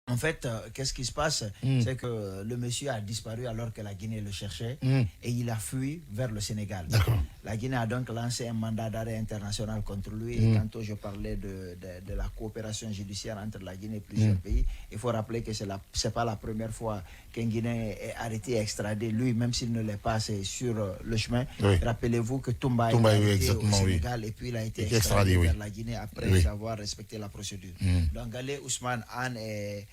En fait, qu'est-ce qui se passe? C'est que le monsieur a disparu alors que la Guinée le cherchait et il a fui vers le Sénégal. La Guinée a donc lancé un mandat d'arrêt international contre lui. Et tantôt, je parlais de la coopération judiciaire entre la Guinée et plusieurs pays. Il faut rappeler que c'est pas la première fois qu'un Guinéen est arrêté et extradé. Lui, même s'il ne l'est pas, c'est sur le chemin. Rappelez-vous que Toumba est arrêté au Sénégal et puis il a été extradé vers la Guinée après avoir respecté la procédure. Donc, Gallé Ousmane Hann est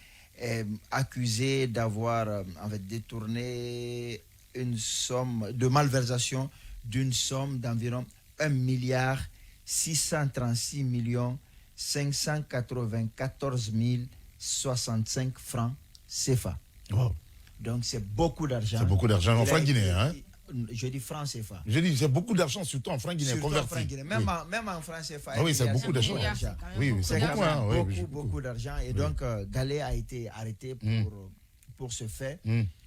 accusé d'avoir en fait détourné une somme de malversation d'une somme d'environ 1,636,594,065 francs CFA. Wow. Donc c'est beaucoup d'argent. C'est beaucoup d'argent en francs guinéens, hein? Je dis francs CFA. Je dis c'est beaucoup d'argent, surtout en francs guinéens convertis. Même en francs CFA. Ah oui, c'est beaucoup d'argent. Oui, c'est beaucoup d'argent. Et donc, Gallé a été arrêté pour ce fait.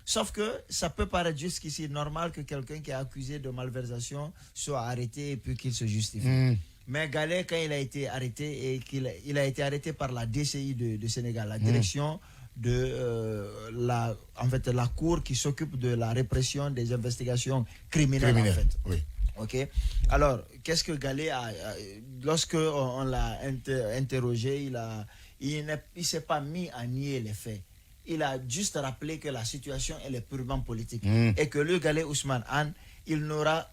Sauf que ça peut paraître jusqu'ici normal que quelqu'un qui est accusé de malversation soit arrêté et puis qu'il se justifie. Mais Gallé, quand il a été arrêté, et il a été arrêté par la DCI de Sénégal, la direction de la cour qui s'occupe de la répression des investigations criminelles. En fait. Ok. Alors, qu'est-ce que Gallé a lorsque on l'a interrogé, il ne s'est pas mis à nier les faits. Il a juste rappelé que la situation elle est purement politique et que le Gallé Ousmane Hann, il n'aura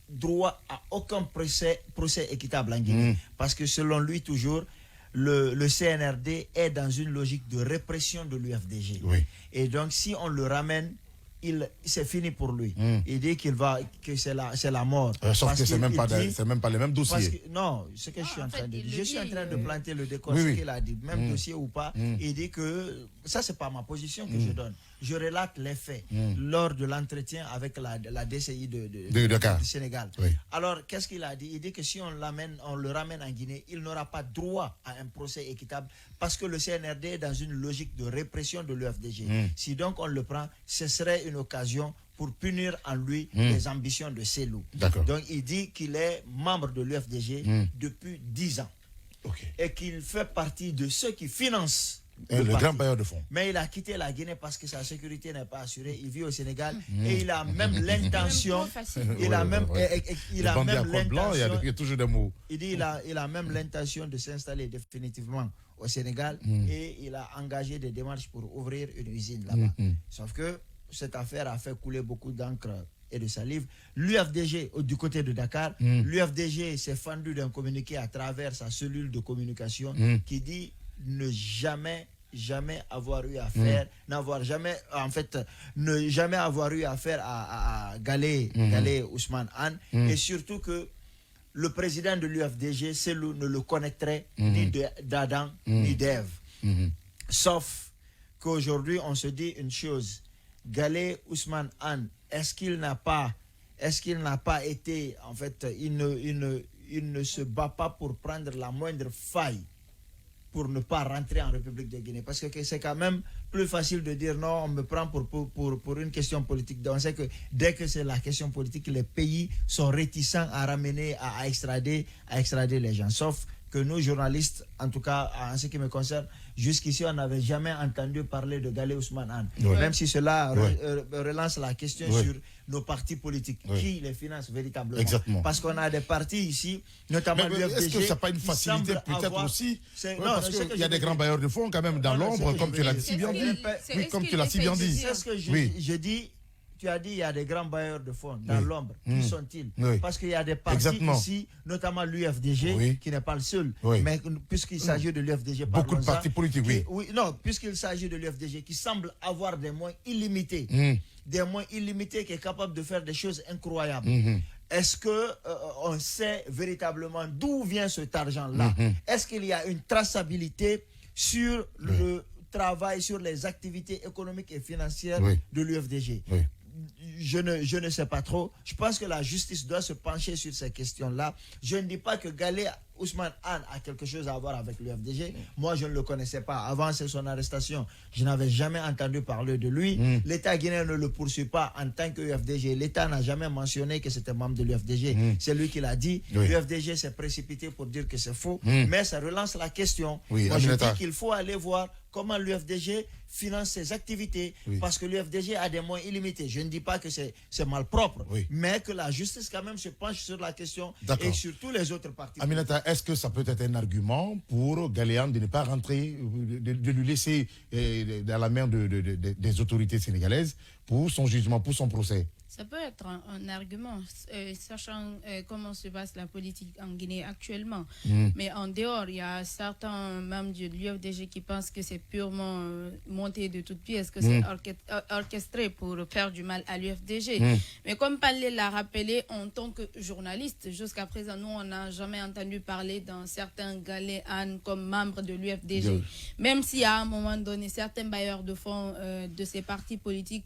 droit à aucun procès équitable en Guinée, parce que selon lui toujours, le CNRD est dans une logique de répression de l'UFDG. Et donc, si on le ramène, c'est fini pour lui. Il dit que c'est la mort. Sauf que c'est même pas les mêmes dossiers. Non, ce que je suis en train de dire. Je suis en train de planter le décor, ce qu'il a dit. Même dossier ou pas, il dit que ça, c'est pas ma position que je donne. Je relate les faits lors de l'entretien avec la DCI du Sénégal. Alors, qu'est-ce qu'il a dit? Il dit que si on le ramène en Guinée, il n'aura pas droit à un procès équitable parce que le CNRD est dans une logique de répression de l'UFDG. Si donc on le prend, ce serait une occasion pour punir en lui les ambitions de Cellou. Donc, il dit qu'il est membre de l'UFDG depuis 10 ans et qu'il fait partie de ceux qui financent le grand bailleur de fonds. Mais il a quitté la Guinée parce que sa sécurité n'est pas assurée. Il vit au Sénégal et il a même l'intention. Il a même l'intention. Il y a toujours des mots. Il dit il a même l'intention de s'installer définitivement au Sénégal et il a engagé des démarches pour ouvrir une usine là-bas. Sauf que cette affaire a fait couler beaucoup d'encre et de salive. L'UFDG, du côté de Dakar, l'UFDG s'est fendu d'un communiqué à travers sa cellule de communication qui dit ne jamais avoir eu affaire, ne jamais avoir eu affaire à Gallé Ousmane Hann, et surtout que le président de l'UFDG, Cellou, ne le connaîtrait ni d'Adam ni d'Ève. Sauf qu'aujourd'hui, on se dit une chose, Gallé Ousmane Hann, est-ce qu'il n'a pas été, en fait, il ne se bat pas pour prendre la moindre faille pour ne pas rentrer en République de Guinée. Parce que c'est quand même plus facile de dire non, on me prend pour une question politique. Donc on sait que dès que c'est la question politique, les pays sont réticents à ramener, à extrader les gens. Sauf que nous, journalistes, en tout cas en ce qui me concerne, jusqu'ici, on n'avait jamais entendu parler de Gallé Ousmane Hann. Même si cela relance la question sur nos partis politiques. Qui les finance véritablement? Parce qu'on a des partis ici, notamment l'UFDG. Est-ce que ça n'a pas une facilité peut-être aussi? Parce qu'il y a des grands bailleurs de fonds quand même dans l'ombre, comme tu l'as si bien dit. Oui, comme tu l'as si bien dit. C'est ce que je dis. Tu as dit il y a des grands bailleurs de fonds dans l'ombre. Qui sont-ils? Parce qu'il y a des partis ici, notamment l'UFDG, qui n'est pas le seul. Mais puisqu'il s'agit de l'UFDG, beaucoup de partis politiques, puisqu'il s'agit de l'UFDG qui semble avoir des moyens illimités, des moyens illimités qui est capable de faire des choses incroyables. Est-ce que on sait véritablement d'où vient cet argent-là? Est-ce qu'il y a une traçabilité sur le travail, sur les activités économiques et financières de l'UFDG? Je ne sais pas trop. Je pense que la justice doit se pencher sur ces questions-là. Je ne dis pas que Gallé Ousmane Anne a quelque chose à voir avec l'UFDG. Moi, je ne le connaissais pas. Avant son arrestation, je n'avais jamais entendu parler de lui. L'État guinéen ne le poursuit pas en tant que UFDG. L'État n'a jamais mentionné que c'était membre de l'UFDG. C'est lui qui l'a dit. L'UFDG s'est précipité pour dire que c'est faux. Mais ça relance la question. Moi, je dis qu'il faut aller voir comment l'UFDG finance ses activités, parce que l'UFDG a des moyens illimités. Je ne dis pas que c'est malpropre, mais que la justice quand même se penche sur la question et sur tous les autres partis. Aminata, est-ce que ça peut être un argument pour Ghaléane de ne pas rentrer, de lui laisser dans la main des autorités sénégalaises pour son jugement, pour son procès? Ça peut être un argument, sachant comment se passe la politique en Guinée actuellement. Mais en dehors, il y a certains membres de l'UFDG qui pensent que c'est purement monté de toutes pièces, que c'est orchestré pour faire du mal à l'UFDG. Mais comme Palais l'a rappelé, en tant que journaliste, jusqu'à présent, nous, on n'a jamais entendu parler d'un certain Ghaléane comme membre de l'UFDG. Même si à un moment donné, certains bailleurs de fonds de ces partis politiques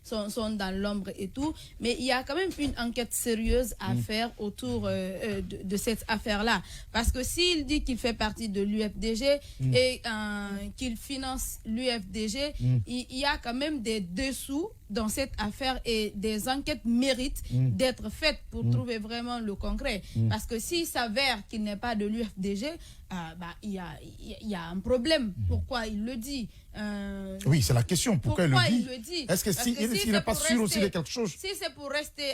sont dans l'ombre et tout. Mais il y a quand même une enquête sérieuse à faire autour de cette affaire-là. Parce que s'il dit qu'il fait partie de l'UFDG et qu'il finance l'UFDG, il y a quand même des dessous dans cette affaire et des enquêtes méritent d'être faites pour trouver vraiment le concret. Parce que s'il s'avère qu'il n'est pas de l'UFDG, il y a un problème. Pourquoi il le dit? Oui, c'est la question. Pourquoi il le dit? Est-ce que s'il n'est pas sûr aussi de quelque chose? Si c'est pour rester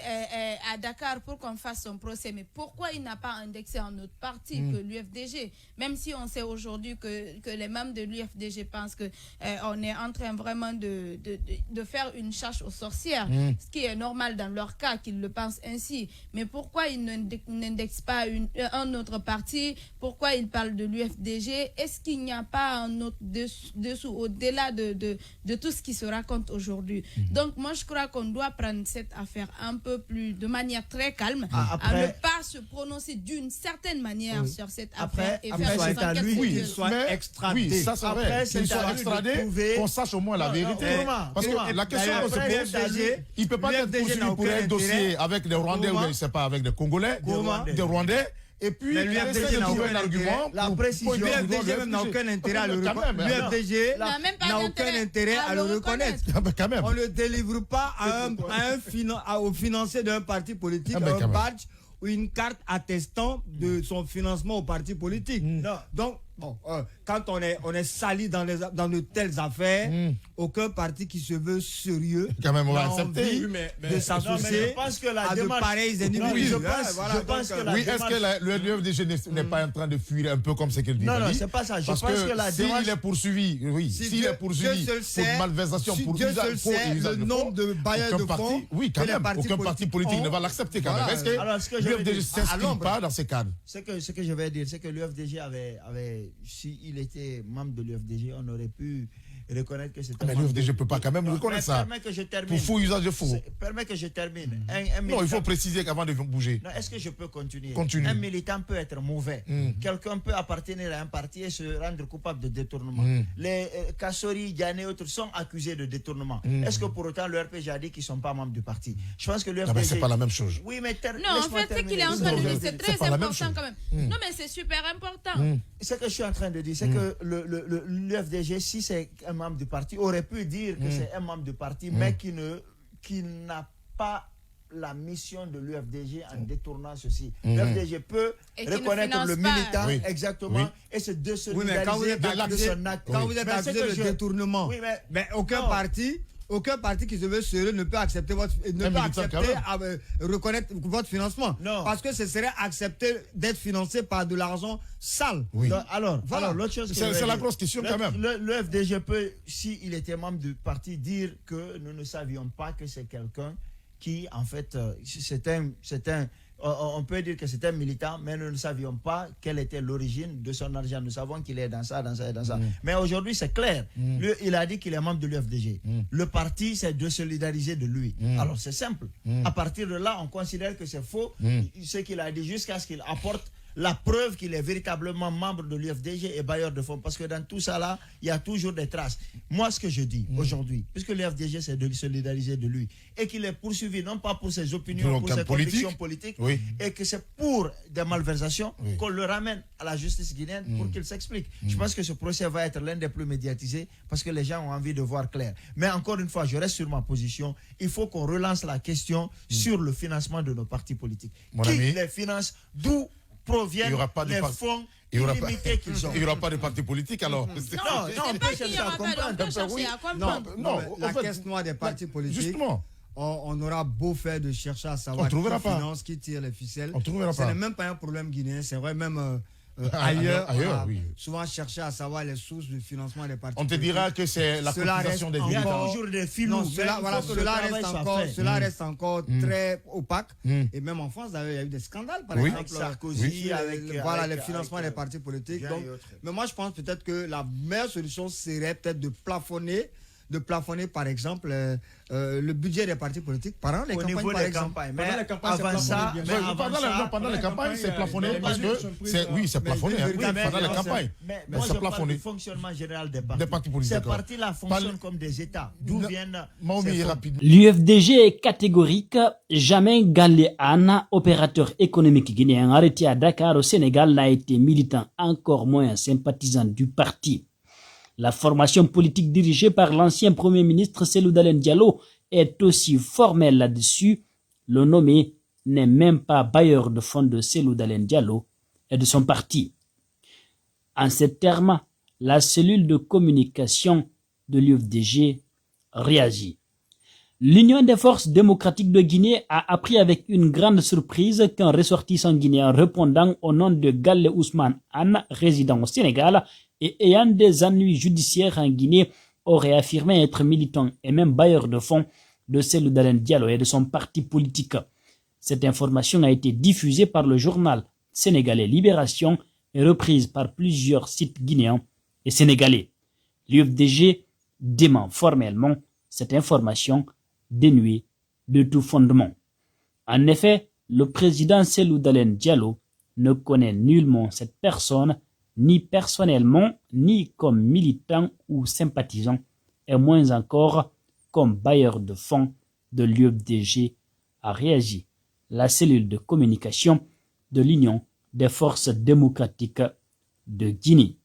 à Dakar pour qu'on fasse son procès, mais pourquoi il n'a pas indexé un autre parti que l'UFDG? Même si on sait aujourd'hui que les membres de l'UFDG pensent qu'on est en train vraiment de faire une chasse aux sorcières, ce qui est normal dans leur cas, qu'ils le pensent ainsi. Mais pourquoi ils n'indexent pas un autre parti? Pourquoi ils parlent de l'UFDG? Est-ce qu'il n'y a pas un autre dessous, au-delà de tout ce qui se raconte aujourd'hui? Donc moi je crois qu'on doit prendre cette affaire un peu plus de manière très calme, à ne pas se prononcer d'une certaine manière sur cette affaire et faire des enquêtes qu'il soit extradé. Oui, ça c'est vrai. Qu'il soit extradé, qu'on sache au moins la vérité. Parce que la question qu'on se pose, il ne peut pas être poursuivi pour un dossier avec des Rwandais ou je ne sais pas, avec des Congolais, des Rwandais. Et puis, l'UFDG n'a aucun argument. La précision. L'UFDG même n'a aucun intérêt à le reconnaître. L'UFDG n'a aucun intérêt à le reconnaître. On ne délivre pas au financier d'un parti politique un badge ou une carte attestant de son financement au parti politique. Donc, quand on est sali dans de telles affaires, aucun parti qui se veut sérieux n'a envie de s'associer à de pareils ennemis. Je pense que est-ce que l'UFDG n'est pas en train de fuir un peu comme ce qu'il dit? Non, c'est pas ça. Je pense que la démarche... S'il est poursuivi, s'il est poursuivi pour malversation, pour usage de fonds, le nombre de bailleurs de fonds, aucun parti politique ne va l'accepter quand même. Est-ce que l'UFDG ne s'inscrit pas dans ces cadres? Ce que je vais dire, c'est que l'UFDG avait s'il était membre de l'UFDG, on aurait pu reconnaître que c'était... Mais l'UFDG ne peut pas quand même reconnaître ça. Permets que je termine. Pour faux usage de faux. Permets que je termine. Non, il faut préciser qu'avant de bouger. Est-ce que je peux continuer? Continue. Un militant peut être mauvais. Quelqu'un peut appartenir à un parti et se rendre coupable de détournement. Les Kassori, Diané et autres sont accusés de détournement. Est-ce que pour autant le RPG a dit qu'ils ne sont pas membres du parti? Je pense que l'UFDG... c'est pas la même chose. Oui, mais non, en fait, ce qu'il est en train de dire, c'est très important quand même. Non, mais c'est super important. Ce que je suis en train de dire, c'est que l'UFDG, si c'est un membre du parti, aurait pu dire que c'est un membre du parti, mais qui n'a pas la mission de l'UFDG en détournant ceci. L'UFDG peut reconnaître le militant, exactement, et se désolidariser de son acte. Quand vous êtes accusé de détournement, mais aucun parti qui se veut sérieux ne peut accepter reconnaître votre financement. Non. Parce que ce serait accepter d'être financé par de l'argent sale. Oui. Donc, alors l'autre chose... C'est la grosse question quand même. Le FDG peut, s'il était membre du parti, dire que nous ne savions pas que c'est quelqu'un qui, en fait, on peut dire que c'est un militant, mais nous ne savions pas quelle était l'origine de son argent. Nous savons qu'il est dans ça, dans ça et dans ça. Mais aujourd'hui, c'est clair. Lui, il a dit qu'il est membre de l'UFDG. Le parti, c'est de solidariser de lui. Alors, c'est simple. À partir de là, on considère que c'est faux ce qu'il a dit jusqu'à ce qu'il apporte la preuve qu'il est véritablement membre de l'UFDG et bailleur de fonds. Parce que dans tout ça là, il y a toujours des traces. Moi, ce que je dis aujourd'hui, puisque l'UFDG s'est solidarisé de lui, et qu'il est poursuivi non pas pour ses opinions, pour ses convictions politiques, et que c'est pour des malversations, qu'on le ramène à la justice guinéenne pour qu'il s'explique. Je pense que ce procès va être l'un des plus médiatisés parce que les gens ont envie de voir clair. Mais encore une fois, je reste sur ma position. Il faut qu'on relance la question sur le financement de nos partis politiques. Qui les finance? D'où proviennent les fonds illimités qu'ils ont? Il n'y aura pas de parti politique alors? Non, on peut chercher à comprendre. Non, la question des partis politiques, justement, on aura beau faire de chercher à savoir qui finance, qui tire les ficelles. Ce n'est même pas un problème guinéen, c'est vrai, même ailleurs, souvent chercher à savoir les sources de financement des partis. On te dira que c'est la cotisation des militants. Toujours des filous. Cela reste encore très opaque. Et même en France, d'ailleurs, il y a eu des scandales, par exemple. Avec Sarkozy, avec le financement des partis politiques. Donc, mais moi, je pense peut-être que la meilleure solution serait peut-être de plafonner par exemple le budget des partis politiques pendant les campagnes, par exemple. Pendant les campagnes, c'est plafonné parce que c'est plafonné pendant les campagnes. Mais moi, je parle du fonctionnement général des partis politiques. Ces partis-là fonctionnent comme des États. D'où viennent l'UFDG est catégorique. Jamais Gallé Anna, opérateur économique guinéen arrêté à Dakar au Sénégal, n'a été militant, encore moins sympathisant du parti. La formation politique dirigée par l'ancien Premier ministre Cellou Dalein Diallo est aussi formelle là-dessus. Le nommé n'est même pas bailleur de fonds de Cellou Dalein Diallo et de son parti. En ces termes, la cellule de communication de l'UFDG réagit. L'Union des forces démocratiques de Guinée a appris avec une grande surprise qu'un ressortissant guinéen répondant au nom de Gallé Ousmane Anne, résident au Sénégal, et ayant des ennuis judiciaires en Guinée, aurait affirmé être militant et même bailleur de fonds de Cellou Dalein Diallo et de son parti politique. Cette information a été diffusée par le journal sénégalais Libération et reprise par plusieurs sites guinéens et sénégalais. L'UFDG dément formellement cette information dénuée de tout fondement. En effet, le président Cellou Dalein Diallo ne connaît nullement cette personne, ni personnellement, ni comme militant ou sympathisant, et moins encore comme bailleur de fonds de l'UFDG, a réagi la cellule de communication de l'Union des forces démocratiques de Guinée.